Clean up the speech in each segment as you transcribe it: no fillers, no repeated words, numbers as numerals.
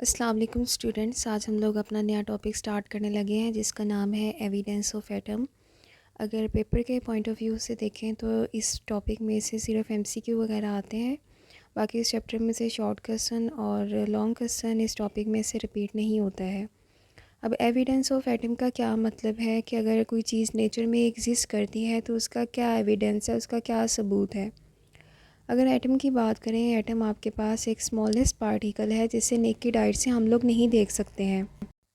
अस्सलाम वालेकुम स्टूडेंट्स। आज हम लोग अपना नया टॉपिक स्टार्ट करने लगे हैं जिसका नाम है एविडेंस ऑफ एटम। अगर पेपर के पॉइंट ऑफ व्यू से देखें तो इस टॉपिक में से सिर्फ एमसीक्यू वगैरह आते हैं। बाकी इस चैप्टर में से शॉर्ट क्वेश्चन और लॉन्ग क्वेश्चन इस टॉपिक में से रिपीट नहीं होता है। अब एविडेंस ऑफ एटम का क्या मतलब है कि अगर कोई चीज़ नेचर में एग्जिस्ट करती है तो उसका क्या एविडेंस है, उसका क्या सबूत है। अगर एटम की बात करें, एटम आपके पास एक स्मॉलेस्ट पार्टिकल है जिसे नेकेड आइज से हम लोग नहीं देख सकते हैं।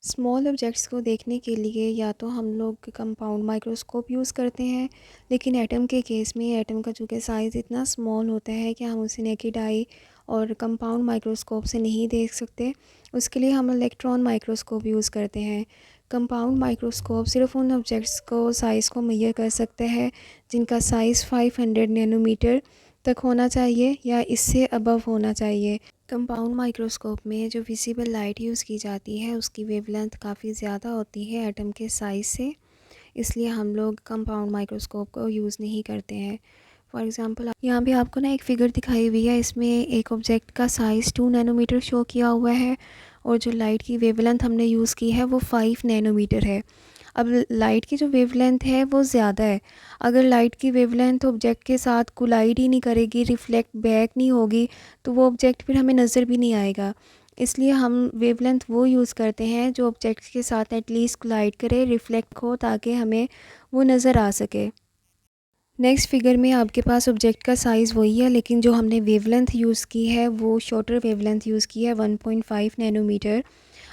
स्मॉल ऑब्जेक्ट्स को देखने के लिए या तो हम लोग कंपाउंड माइक्रोस्कोप यूज़ करते हैं, लेकिन एटम के केस में एटम का चूँकि साइज़ इतना स्मॉल होता है कि हम उसे नेकेड आई और कंपाउंड माइक्रोस्कोप से नहीं देख सकते। उसके लिए हम इलेक्ट्रॉन माइक्रोस्कोप यूज़ करते हैं। कंपाउंड माइक्रोस्कोप सिर्फ उन ऑब्जेक्ट्स को साइज़ को मेजर कर सकते हैं जिनका साइज़ 500 नैनोमीटर तक होना चाहिए या इससे अबव होना चाहिए। कंपाउंड माइक्रोस्कोप में जो विजिबल लाइट यूज़ की जाती है उसकी वेवलेंथ काफ़ी ज़्यादा होती है एटम के साइज़ से, इसलिए हम लोग कंपाउंड माइक्रोस्कोप को यूज़ नहीं करते हैं। फॉर एग्ज़ाम्पल यहाँ पे आपको ना एक फ़िगर दिखाई हुई है, इसमें एक ऑब्जेक्ट का साइज़ 2 नैनोमीटर शो किया हुआ है और जो लाइट की वेवलेंथ हमने यूज़ की है वो 5 नैनोमीटर है। अब लाइट की जो वेवलेंथ है वो ज़्यादा है। अगर लाइट की वेवलेंथ ऑब्जेक्ट के साथ कोलाइड ही नहीं करेगी, रिफ्लेक्ट बैक नहीं होगी, तो वो ऑब्जेक्ट फिर हमें नज़र भी नहीं आएगा। इसलिए हम वेवलेंथ वो यूज़ करते हैं जो ऑब्जेक्ट के साथ एटलीस्ट कोलाइड करे, रिफ्लेक्ट हो, ताकि हमें वो नज़र आ सके। नेक्स्ट फिगर में आपके पास ऑब्जेक्ट का साइज़ वही है, लेकिन जो हमने वेवलेंथ यूज़ की है वो शॉर्टर वेवलेंथ यूज़ की है, 1.5 नैनोमीटर।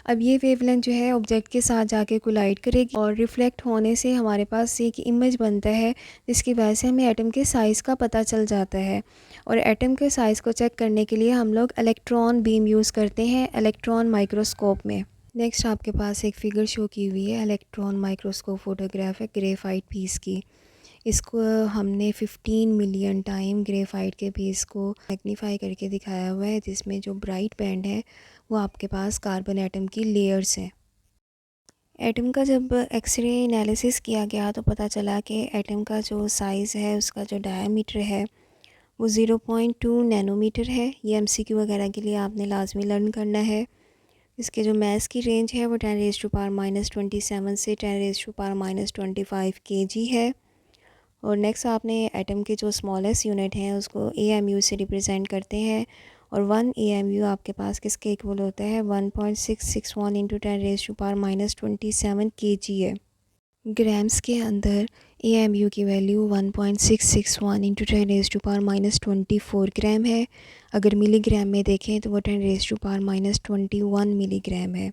अब ये वेवलेंथ जो है ऑब्जेक्ट के साथ जाके कोलाइड करेगी और रिफ्लेक्ट होने से हमारे पास एक इमेज बनता है जिसकी वजह से हमें एटम के साइज़ का पता चल जाता है। और एटम के साइज़ को चेक करने के लिए हम लोग इलेक्ट्रॉन बीम यूज़ करते हैं इलेक्ट्रॉन माइक्रोस्कोप में। नेक्स्ट आपके पास एक फ़िगर शो की हुई है इलेक्ट्रॉन माइक्रोस्कोप फोटोग्राफ है ग्रेफाइट पीस की। इसको हमने 15 मिलियन टाइम ग्रेफाइट के पीस को मैग्नीफाई करके दिखाया हुआ है, जिसमें जो ब्राइट बैंड है वो आपके पास कार्बन एटम की लेयर्स हैं। एटम का जब एक्सरे एनालिसिस किया गया तो पता चला कि एटम का जो साइज़ है, उसका जो डायमीटर है वो 0.2 नैनोमीटर है। ये एमसीक्यू वगैरह के लिए आपने लाजमी लर्न करना है। इसके जो मास की रेंज है वो 10⁻⁻27 से 10⁻⁻25 केजी है। और नेक्स्ट आपने एटम के जो स्मॉलेस्ट यूनिट हैं उसको एएमयू से रिप्रेजेंट करते हैं, और 1 एएमयू आपके पास किसके इक्वल होता है, 1.661 इंटू 10⁻⁻27 केजी है। ग्राम्स के अंदर एएमयू की वैल्यू 1.661 इंटू 10⁻⁻24 ग्राम है। अगर मिलीग्राम में देखें तो वो 10⁻⁻21 मिलीग्राम है।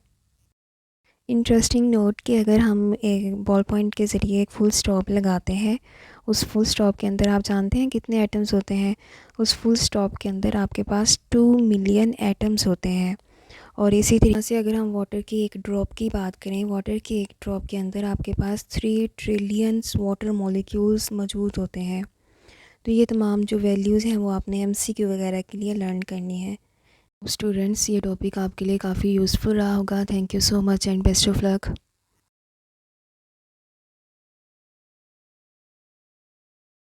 इंटरेस्टिंग नोट कि अगर हम एक बॉल पॉइंट के ज़रिए एक फुल स्टॉप लगाते हैं, उस फुल स्टॉप के अंदर आप जानते हैं कितने एटम्स होते हैं। उस फुल स्टॉप के अंदर आपके पास 2 मिलियन एटम्स होते हैं। और इसी तरीके से अगर हम वाटर की एक ड्रॉप की बात करें, वाटर की एक ड्रॉप के अंदर आपके पास 3 ट्रिलियंस वाटर मॉलिक्यूल्स मौजूद होते हैं। तो ये तमाम जो वैल्यूज़ हैं वो आपने एमसीक्यू वगैरह के लिए लर्न करनी है। स्टूडेंट्स, ये टॉपिक आपके लिए काफ़ी यूज़फुल रहा होगा। Thank you so much and best of luck.